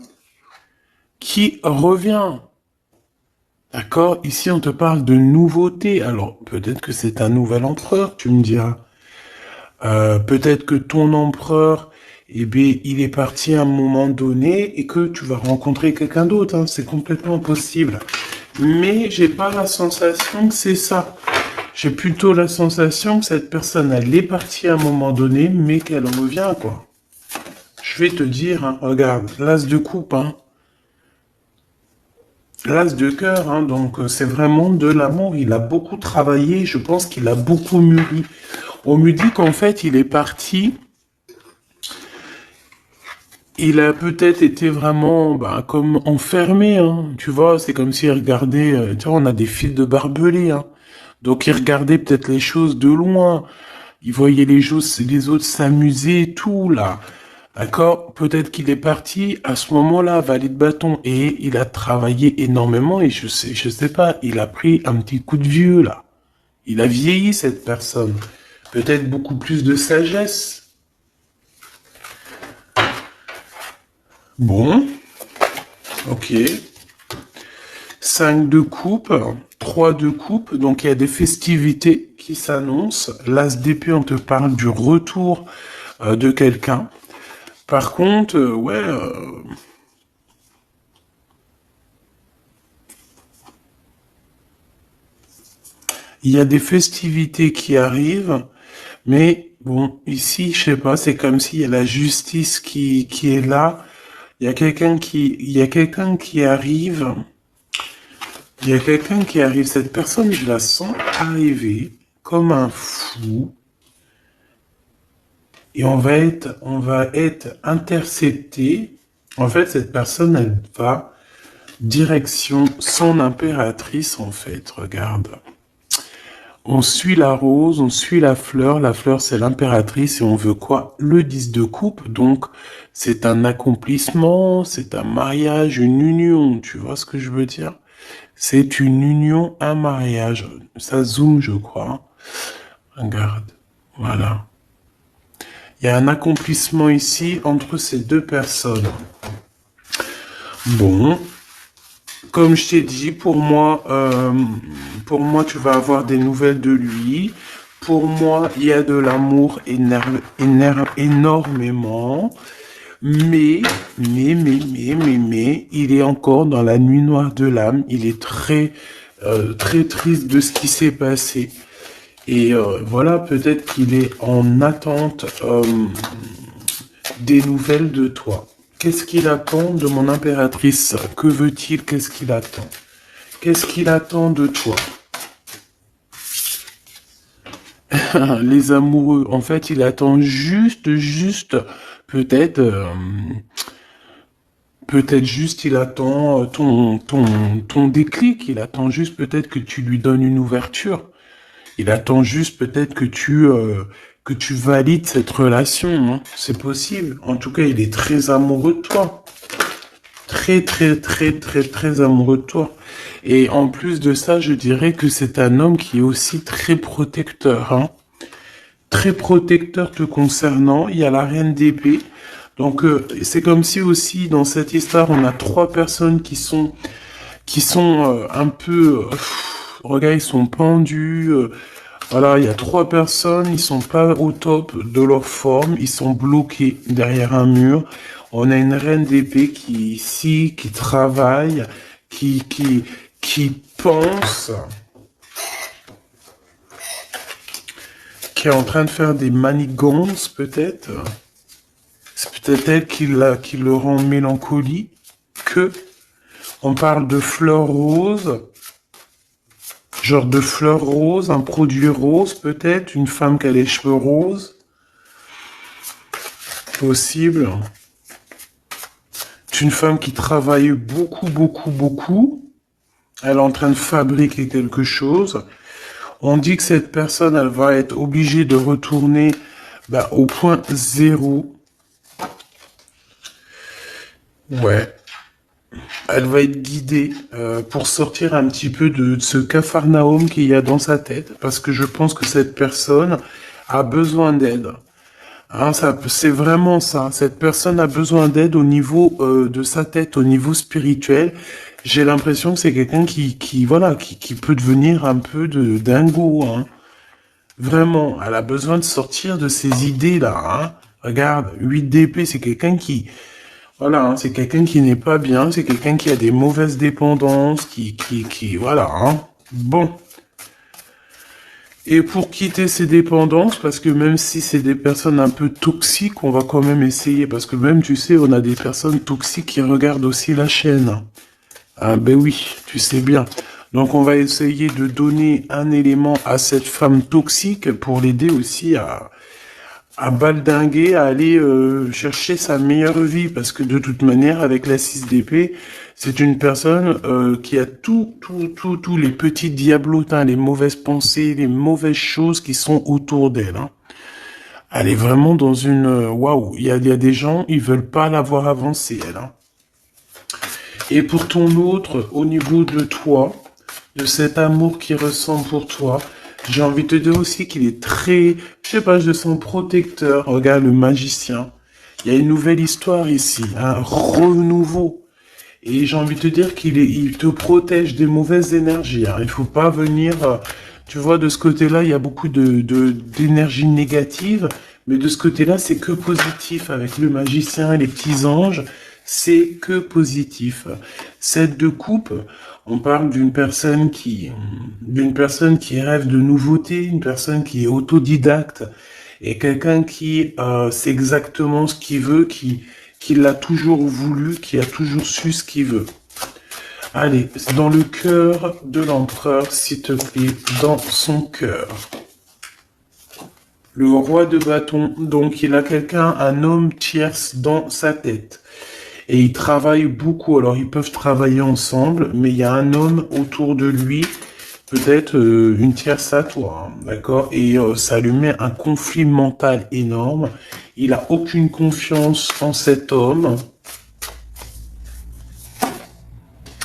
[SPEAKER 1] qui revient. D'accord? Ici, on te parle de nouveauté. Alors, peut-être que c'est un nouvel empereur, tu me diras. Peut-être que ton empereur, eh bien, il est parti à un moment donné et que tu vas rencontrer quelqu'un d'autre. Hein. C'est complètement possible. Mais j'ai pas la sensation que c'est ça. J'ai plutôt la sensation que cette personne, elle est partie à un moment donné, mais qu'elle revient, quoi. Je vais te dire, hein, regarde, l'as de coupe, hein. L'as de cœur, hein, donc c'est vraiment de l'amour. Il a beaucoup travaillé, je pense qu'il a beaucoup mûri. On me dit qu'en fait, il est parti. Il a peut-être été vraiment comme enfermé, hein. Tu vois, c'est comme s'il regardait, tu vois, on a des fils de barbelés, hein. Donc il regardait peut-être les choses de loin. Il voyait les autres s'amuser et tout, là. D'accord? Peut-être qu'il est parti à ce moment-là, valet de bâton, et il a travaillé énormément, et je sais pas, il a pris un petit coup de vieux, là. Il a vieilli, cette personne. Peut-être beaucoup plus de sagesse. Bon, ok. 5 de coupe, 3 de coupe, donc il y a des festivités qui s'annoncent. L'as d'épée, on te parle du retour de quelqu'un. Par contre, il y a des festivités qui arrivent, mais bon, ici, je sais pas, c'est comme s'il y a la justice qui est là. Il y a quelqu'un qui arrive. Il y a quelqu'un qui arrive. Cette personne, je la sens arriver comme un fou. Et on va être intercepté. En fait, cette personne, elle va direction son impératrice, en fait. Regarde. On suit la rose, on suit la fleur. La fleur, c'est l'impératrice et on veut quoi? Le 10 de coupe. Donc, c'est un accomplissement, c'est un mariage, une union. Tu vois ce que je veux dire? C'est une union, un mariage. Ça zoome, je crois. Regarde. Voilà. Il y a un accomplissement ici entre ces deux personnes. Bon. Comme je t'ai dit, pour moi, tu vas avoir des nouvelles de lui. Pour moi, il y a de l'amour énormément. Mais, il est encore dans la nuit noire de l'âme. Il est très triste de ce qui s'est passé. Et voilà, peut-être qu'il est en attente des nouvelles de toi. Qu'est-ce qu'il attend de mon impératrice? Que veut-il? Qu'est-ce qu'il attend? Qu'est-ce qu'il attend de toi? Les amoureux, en fait, il attend juste, peut-être, peut-être juste, il attend ton déclic. Il attend juste peut-être que tu lui donnes une ouverture. Il attend juste peut-être que tu valides cette relation. Hein. C'est possible. En tout cas, il est très amoureux de toi. Très amoureux de toi. Et en plus de ça, je dirais que c'est un homme qui est aussi très protecteur. Hein. Très protecteur te concernant. Il y a la reine d'épée. Donc, c'est comme si aussi, dans cette histoire, on a 3 personnes qui sont un peu... regarde, ils sont pendus. Voilà, il y a 3 personnes, ils sont pas au top de leur forme, ils sont bloqués derrière un mur. On a une reine d'épée qui travaille, qui pense, qui est en train de faire des manigances, peut-être. C'est peut-être elle qui le rend mélancolique. On parle de fleurs roses. Genre de fleurs roses, un produit rose peut-être, une femme qui a les cheveux roses. Possible. C'est une femme qui travaille beaucoup. Elle est en train de fabriquer quelque chose. On dit que cette personne, elle va être obligée de retourner au point zéro. Ouais. Elle va être guidée pour sortir un petit peu de ce capharnaüm qu'il y a dans sa tête, parce que je pense que cette personne a besoin d'aide. Hein, c'est vraiment ça. Cette personne a besoin d'aide au niveau de sa tête, au niveau spirituel. J'ai l'impression que c'est quelqu'un voilà, qui peut devenir un peu de dingo, hein. Vraiment, elle a besoin de sortir de ces idées-là, hein. Regarde, 8 d'épée, c'est quelqu'un voilà, hein, c'est quelqu'un qui n'est pas bien, c'est quelqu'un qui a des mauvaises dépendances, voilà, hein. Bon. Et pour quitter ces dépendances, parce que même si c'est des personnes un peu toxiques, on va quand même essayer, parce que même, tu sais, on a des personnes toxiques qui regardent aussi la chaîne. Ah ben oui, tu sais bien. Donc on va essayer de donner un élément à cette femme toxique pour l'aider aussi à baldinguer, à aller chercher sa meilleure vie, parce que de toute manière, avec la 6 d'épée, c'est une personne qui a tous les petits diablotins, les mauvaises pensées, les mauvaises choses qui sont autour d'elle, hein. Elle est vraiment dans une... Waouh, il y a des gens, ils veulent pas la voir avancer, elle, hein. Et pour ton autre, au niveau de toi, de cet amour qu'il ressent pour toi, j'ai envie de te dire aussi qu'il est très, je sais pas, je sens protecteur. Regarde le magicien. Il y a une nouvelle histoire ici, un renouveau. Et j'ai envie de te dire il te protège des mauvaises énergies, hein. Il faut pas venir, tu vois, de ce côté-là, il y a beaucoup d'énergie négative, mais de ce côté-là, c'est que positif avec le magicien et les petits anges. C'est que positif. Cette de coupe, on parle d'une personne qui rêve de nouveautés, une personne qui est autodidacte et quelqu'un qui sait exactement ce qu'il veut, qui l'a toujours voulu, qui a toujours su ce qu'il veut. Allez, dans le cœur de l'empereur, s'il te plaît, dans son cœur. Le roi de bâton, donc il a quelqu'un, un homme tierce dans sa tête. Et ils travaillent beaucoup, alors ils peuvent travailler ensemble, mais il y a un homme autour de lui, peut-être une tierce à toi, hein, d'accord? Et ça lui met un conflit mental énorme. Il a aucune confiance en cet homme.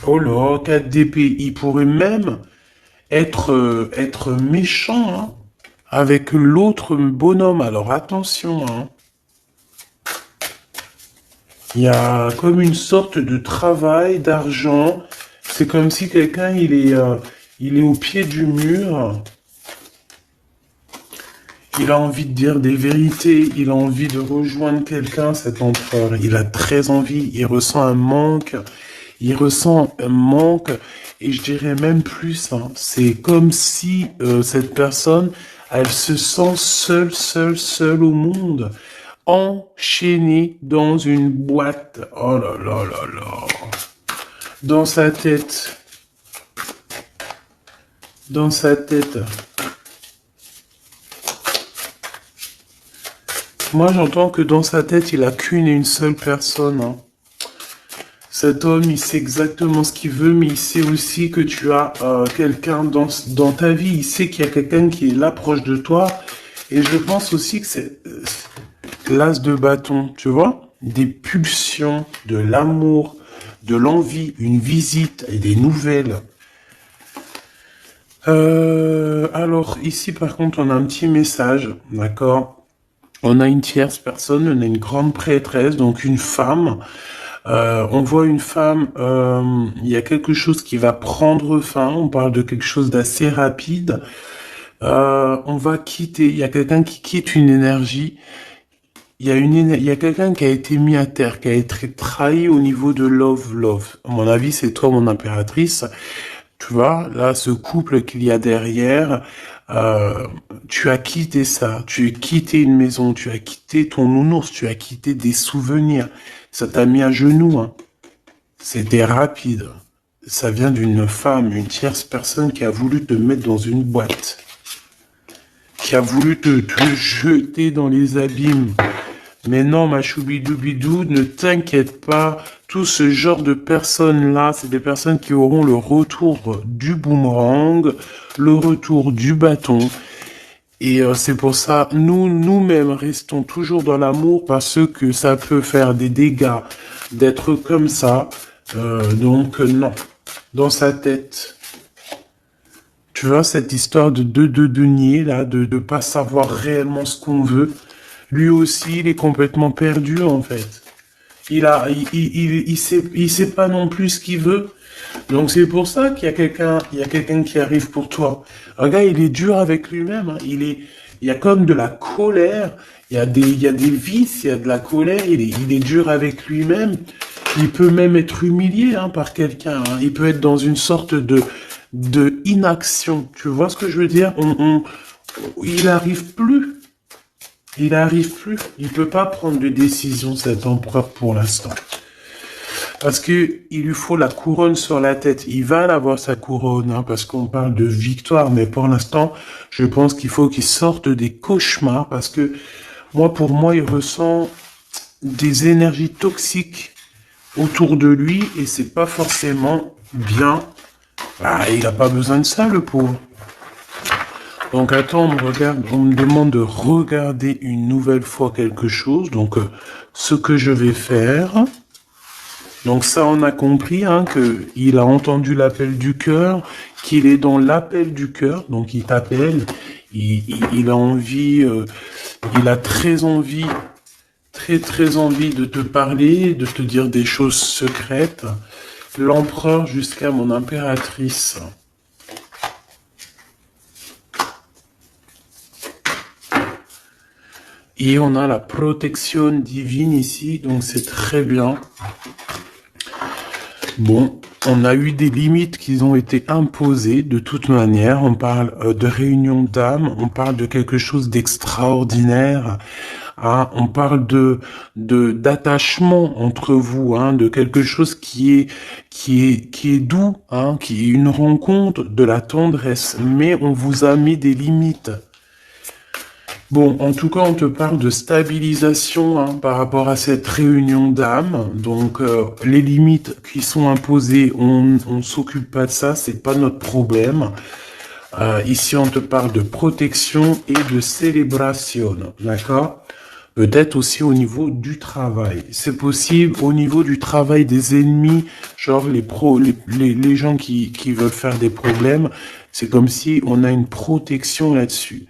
[SPEAKER 1] Oh là, 4 d'épée, il pourrait même être méchant, hein, avec l'autre bonhomme. Alors attention, hein. Il y a comme une sorte de travail, d'argent. C'est comme si quelqu'un, il est au pied du mur. Il a envie de dire des vérités. Il a envie de rejoindre quelqu'un, cet empereur. Il a très envie. Il ressent un manque. Il ressent un manque. Et je dirais même plus, hein. C'est comme si cette personne, elle se sent seule au monde. Enchaîné dans une boîte. Oh là là là là. Dans sa tête. Dans sa tête. Moi, j'entends que dans sa tête, il a qu'une et une seule personne, hein. Cet homme, il sait exactement ce qu'il veut, mais il sait aussi que tu as quelqu'un dans ta vie. Il sait qu'il y a quelqu'un qui est là proche de toi. Et je pense aussi que c'est l'as de bâton, tu vois? Des pulsions, de l'amour, de l'envie, une visite et des nouvelles. Alors, ici, par contre, on a un petit message, d'accord? On a une tierce personne, on a une grande prêtresse, donc une femme. On voit une femme, il y a quelque chose qui va prendre fin, on parle de quelque chose d'assez rapide. On va quitter, il y a quelqu'un qui quitte une énergie. Il y a quelqu'un qui a été mis à terre, qui a été trahi au niveau de love. À mon avis, c'est toi, mon impératrice. Tu vois, là, ce couple qu'il y a derrière, tu as quitté ça, tu as quitté une maison, tu as quitté ton nounours, tu as quitté des souvenirs. Ça t'a mis à genoux, hein. C'était rapide. Ça vient d'une femme, une tierce personne qui a voulu te mettre dans une boîte, qui a voulu te jeter dans les abîmes. Mais non, ma choubidoubidou, ne t'inquiète pas. Tout ce genre de personnes-là, c'est des personnes qui auront le retour du boomerang, le retour du bâton. Et c'est pour ça, nous-mêmes, restons toujours dans l'amour parce que ça peut faire des dégâts d'être comme ça. Donc, non. Dans sa tête. Tu vois, cette histoire de nier, là, de pas savoir réellement ce qu'on veut. Lui aussi, il est complètement perdu, en fait. Il sait pas non plus ce qu'il veut. Donc c'est pour ça qu'il y a il y a quelqu'un qui arrive pour toi. Un gars, il est dur avec lui-même, hein. Il y a comme de la colère. Il y a des vices, il y a de la colère. Il est dur avec lui-même. Il peut même être humilié, hein, par quelqu'un, hein. Il peut être dans une sorte de inaction. Tu vois ce que je veux dire? Il arrive plus. Il arrive plus. Il peut pas prendre de décision, cet empereur, pour l'instant. Parce que il lui faut la couronne sur la tête. Il va avoir sa couronne, hein, parce qu'on parle de victoire, mais pour l'instant, je pense qu'il faut qu'il sorte des cauchemars, parce que pour moi, il ressent des énergies toxiques autour de lui, et c'est pas forcément bien. Ah, il a pas besoin de ça, le pauvre. Donc attends, on me demande de regarder une nouvelle fois quelque chose. Donc ce que je vais faire. Donc ça, on a compris, hein, que il a entendu l'appel du cœur, qu'il est dans l'appel du cœur. Donc il t'appelle, il a envie, il a très envie, très envie de te parler, de te dire des choses secrètes. L'empereur jusqu'à mon impératrice. Et on a la protection divine ici, donc c'est très bien. Bon, on a eu des limites qui ont été imposées de toute manière. On parle de réunion d'âme, on parle de quelque chose d'extraordinaire. Ah, on parle d'attachement entre vous, hein, de quelque chose qui est doux, hein, qui est une rencontre, de la tendresse. Mais on vous a mis des limites. Bon, en tout cas, on te parle de stabilisation, hein, par rapport à cette réunion d'âme. Donc, les limites qui sont imposées, on s'occupe pas de ça, c'est pas notre problème. Ici, on te parle de protection et de célébration, d'accord? Peut-être aussi au niveau du travail. C'est possible au niveau du travail des ennemis, genre les gens qui veulent faire des problèmes. C'est comme si on a une protection là-dessus.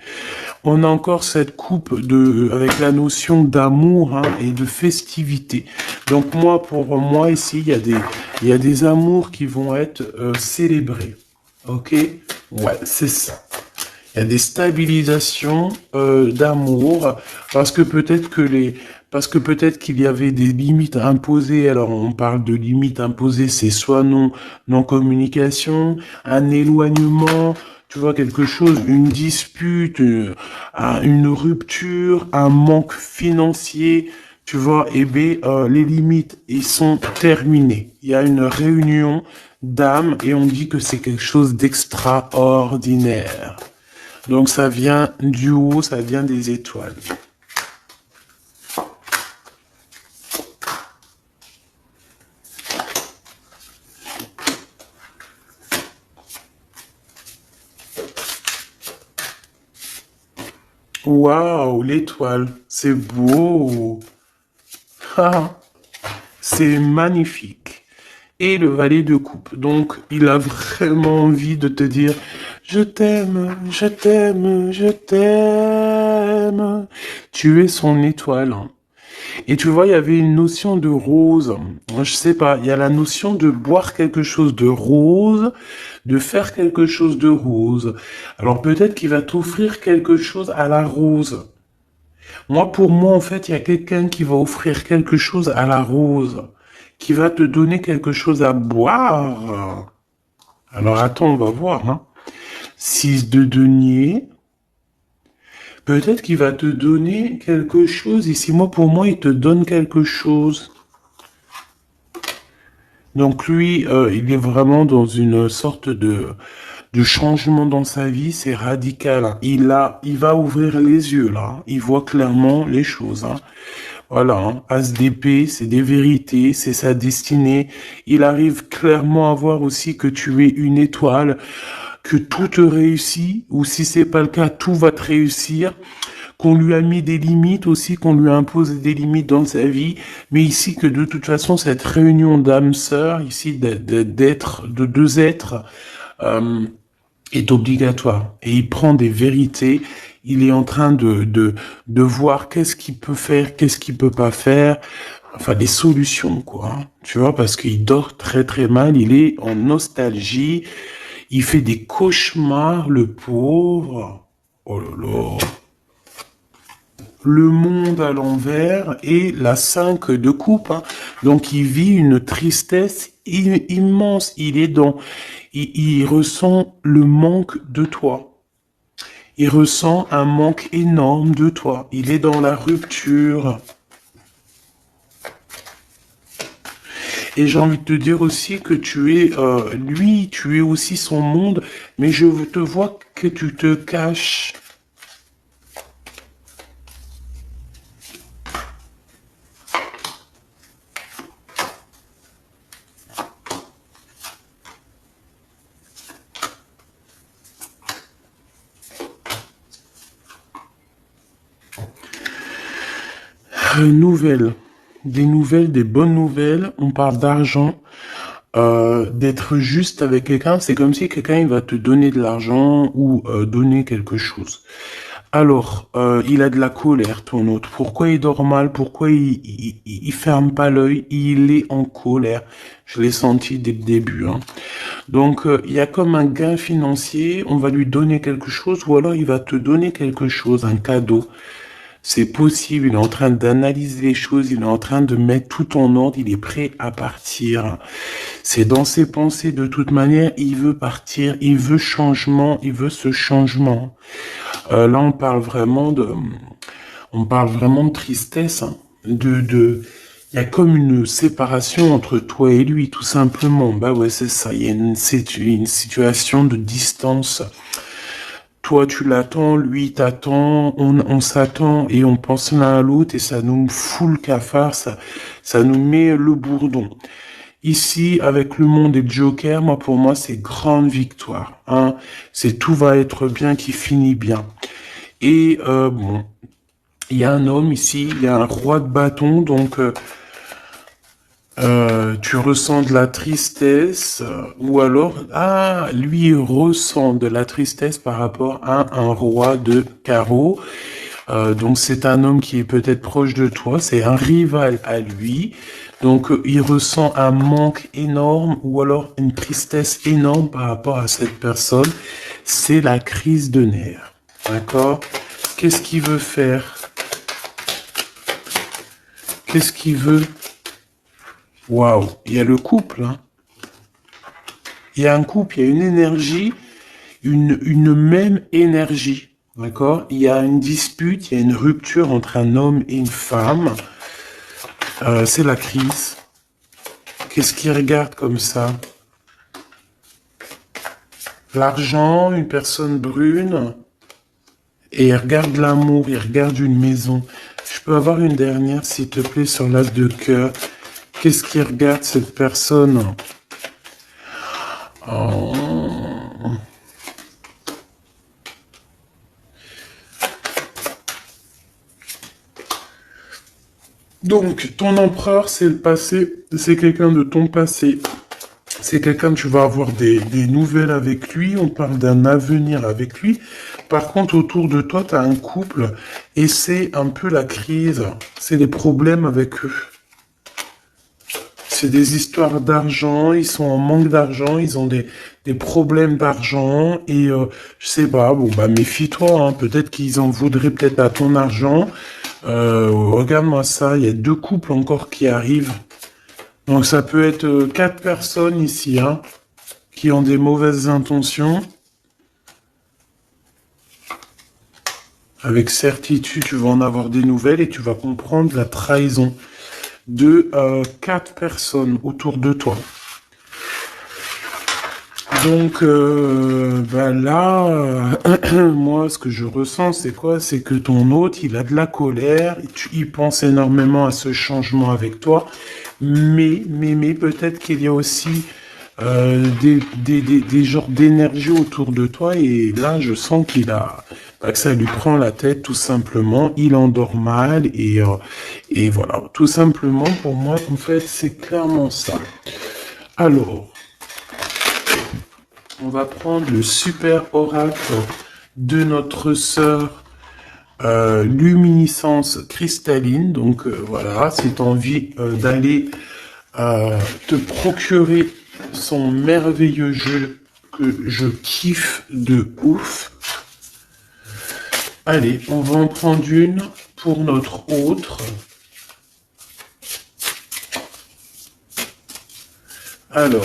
[SPEAKER 1] On a encore cette coupe avec la notion d'amour, hein, et de festivité. Donc pour moi ici, il y a des amours qui vont être célébrés. Ok? Ouais, c'est ça. Il y a des stabilisations d'amour, parce que peut-être qu'il y avait des limites imposées. Alors on parle de limites imposées, c'est soit non communication, un éloignement, tu vois, quelque chose, une dispute, une rupture, un manque financier, tu vois. Et bien les limites, ils sont terminés. Il y a une réunion d'âme et on dit que c'est quelque chose d'extraordinaire. Donc ça vient du haut, ça vient des étoiles. Waouh, l'étoile, c'est beau. Ah, c'est magnifique. Et le valet de coupe. Donc, il a vraiment envie de te dire, je t'aime, je t'aime, je t'aime. Tu es son étoile, hein. Et tu vois, il y avait une notion de rose. Je sais pas, il y a la notion de boire quelque chose de rose, de faire quelque chose de rose. Alors peut-être qu'il va t'offrir quelque chose à la rose. Pour moi, en fait, il y a quelqu'un qui va offrir quelque chose à la rose, qui va te donner quelque chose à boire. Alors attends, on va voir, hein. 6 de denier. Peut-être qu'il va te donner quelque chose. Ici, pour moi, il te donne quelque chose. Donc lui, il est vraiment dans une sorte de changement dans sa vie. C'est radical, hein. Il va ouvrir les yeux, là. Il voit clairement les choses, hein. Voilà, hein. As d'épée, c'est des vérités, c'est sa destinée. Il arrive clairement à voir aussi que tu es une étoile, que tout te réussit, ou si c'est pas le cas, tout va te réussir, qu'on lui a mis des limites aussi, qu'on lui a imposé des limites dans sa vie, mais ici que de toute façon cette réunion d'âmes sœurs, ici de deux êtres, est obligatoire. Et il prend des vérités, il est en train de voir qu'est-ce qu'il peut faire, qu'est-ce qu'il peut pas faire. Enfin, des solutions, quoi. Hein. Tu vois, parce qu'il dort très très mal, il est en nostalgie, il fait des cauchemars, le pauvre. Oh là là. Le monde à l'envers et la 5 de coupe. Hein. Donc il vit une tristesse immense. Il ressent le manque de toi. Il ressent un manque énorme de toi. Il est dans la rupture. Et j'ai envie de te dire aussi que tu es, lui, tu es aussi son monde, mais je te vois que tu te caches. Nouvelles. Des nouvelles, des bonnes nouvelles. On parle d'argent. D'être juste avec quelqu'un, c'est comme si quelqu'un il va te donner de l'argent ou donner quelque chose. Alors, il a de la colère, ton autre. Pourquoi il dort mal? Pourquoi il ferme pas l'œil? Il est en colère. Je l'ai senti dès le début. Hein. Donc, il y a comme un gain financier. On va lui donner quelque chose ou alors il va te donner quelque chose, un cadeau. C'est possible, il est en train d'analyser les choses, il est en train de mettre tout en ordre, il est prêt à partir. C'est dans ses pensées de toute manière, il veut partir, il veut changement, il veut ce changement. Là, on parle vraiment de tristesse, hein, il y a comme une séparation entre toi et lui, tout simplement. Bah ouais, c'est ça, il y a une situation de distance. Toi, tu l'attends, lui t'attend, on s'attend et on pense l'un à l'autre et ça nous fout le cafard, ça nous met le bourdon. Ici, avec le monde et le Joker, moi, pour moi, c'est grande victoire. Hein. C'est tout va être bien qui finit bien. Et bon, il y a un homme ici, il y a un roi de bâton, donc tu ressens de la tristesse, ou alors, ah, lui ressent de la tristesse par rapport à un roi de carreau. Donc c'est un homme qui est peut-être proche de toi, c'est un rival à lui. Donc il ressent un manque énorme ou alors une tristesse énorme par rapport à cette personne. C'est la crise de nerfs. D'accord? Qu'est-ce qu'il veut faire? Qu'est-ce qu'il veut? Waouh, il y a le couple. Hein. Il y a un couple, il y a une énergie, une même énergie. D'accord? Il y a une dispute, il y a une rupture entre un homme et une femme. C'est la crise. Qu'est-ce qu'il regarde comme ça? L'argent, une personne brune. Et il regarde l'amour, il regarde une maison. Je peux avoir une dernière, s'il te plaît, sur l'as de cœur. Qu'est-ce qu'il regarde, cette personne? Oh. Donc, ton empereur, c'est le passé, c'est quelqu'un de ton passé. C'est quelqu'un que tu vas avoir des nouvelles avec lui, on parle d'un avenir avec lui. Par contre, autour de toi, tu as un couple et c'est un peu la crise, c'est des problèmes avec eux. C'est des histoires d'argent, ils sont en manque d'argent, ils ont des problèmes d'argent et je sais pas, bon bah méfie-toi, hein, peut-être qu'ils en voudraient peut-être à ton argent. Regarde-moi ça, il y a 2 couples encore qui arrivent. Donc ça peut être 4 personnes ici, hein, qui ont des mauvaises intentions. Avec certitude, tu vas en avoir des nouvelles et tu vas comprendre la trahison de 4 personnes autour de toi. Donc ben là, moi, ce que je ressens, c'est quoi? C'est que ton hôte, il a de la colère, il pense énormément à ce changement avec toi, mais peut-être qu'il y a aussi des genres d'énergie autour de toi, et là, je sens que ça lui prend la tête, tout simplement, il endort mal, et voilà, tout simplement, pour moi, en fait, c'est clairement ça. Alors, on va prendre le super oracle de notre sœur luminescence cristalline. Donc voilà, si tu as envie d'aller te procurer son merveilleux jeu que je kiffe de ouf. Allez, on va en prendre une pour notre autre. Alors,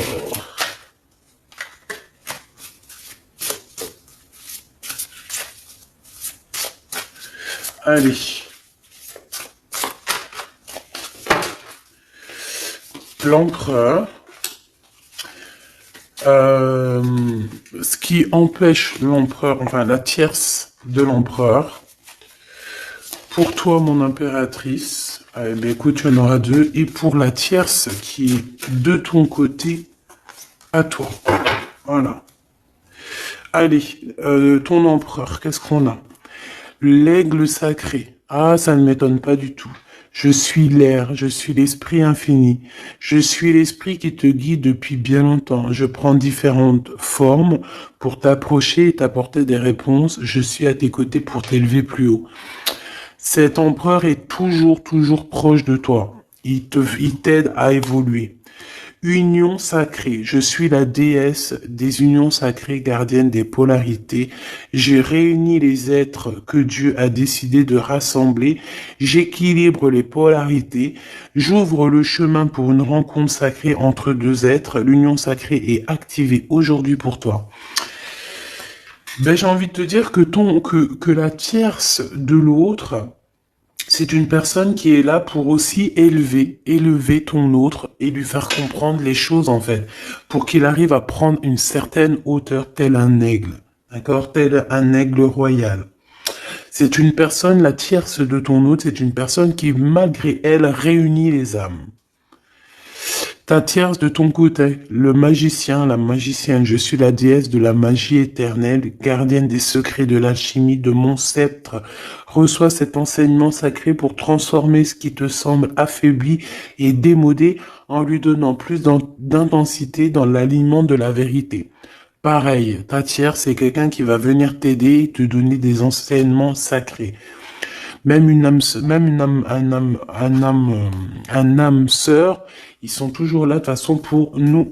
[SPEAKER 1] allez. L'empereur. Ce qui empêche l'empereur, enfin la tierce de l'empereur. Pour toi, mon impératrice, eh bien, écoute, tu en auras deux. Et pour la tierce qui est de ton côté, à toi. Voilà. Allez, ton empereur, qu'est-ce qu'on a? L'aigle sacré. Ah, ça ne m'étonne pas du tout. Je suis l'air, je suis l'esprit infini. Je suis l'esprit qui te guide depuis bien longtemps. Je prends différentes formes pour t'approcher et t'apporter des réponses. Je suis à tes côtés pour t'élever plus haut. Cet empereur est toujours proche de toi. Il t'aide à évoluer. Union sacrée. Je suis la déesse des unions sacrées, gardienne des polarités. J'ai réuni les êtres que Dieu a décidé de rassembler. J'équilibre les polarités. J'ouvre le chemin pour une rencontre sacrée entre deux êtres. L'union sacrée est activée aujourd'hui pour toi. Ben, j'ai envie de te dire que la tierce de l'autre, c'est une personne qui est là pour aussi élever ton autre et lui faire comprendre les choses, en fait, pour qu'il arrive à prendre une certaine hauteur, tel un aigle, d'accord, tel un aigle royal. C'est une personne, la tierce de ton autre, c'est une personne qui, malgré elle, réunit les âmes. Ta tierce de ton côté, le magicien, la magicienne, je suis la déesse de la magie éternelle, gardienne des secrets de l'alchimie, de mon sceptre. Reçois cet enseignement sacré pour transformer ce qui te semble affaibli et démodé en lui donnant plus d'intensité dans l'alignement de la vérité. Pareil, ta tierce, c'est quelqu'un qui va venir t'aider et te donner des enseignements sacrés. Même une âme, un âme sœur, ils sont toujours là de façon pour nous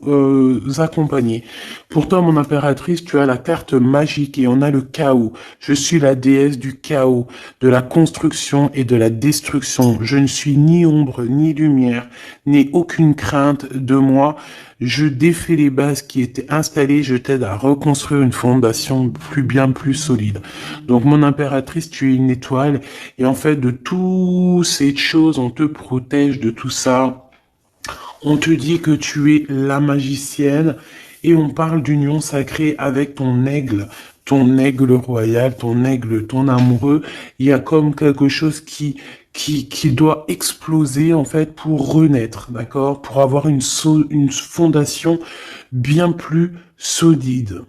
[SPEAKER 1] accompagner. Pour toi, mon impératrice, tu as la carte magique et on a le chaos. Je suis la déesse du chaos, de la construction et de la destruction. Je ne suis ni ombre ni lumière, n'ai aucune crainte de moi. Je défais les bases qui étaient installées, je t'aide à reconstruire une fondation bien plus solide. Donc mon impératrice, tu es une étoile et en fait de toutes ces choses, on te protège de tout ça. On te dit que tu es la magicienne et on parle d'union sacrée avec ton aigle royal, ton aigle, ton amoureux. Il y a comme quelque chose qui doit exploser en fait pour renaître, d'accord, pour avoir une fondation bien plus solide.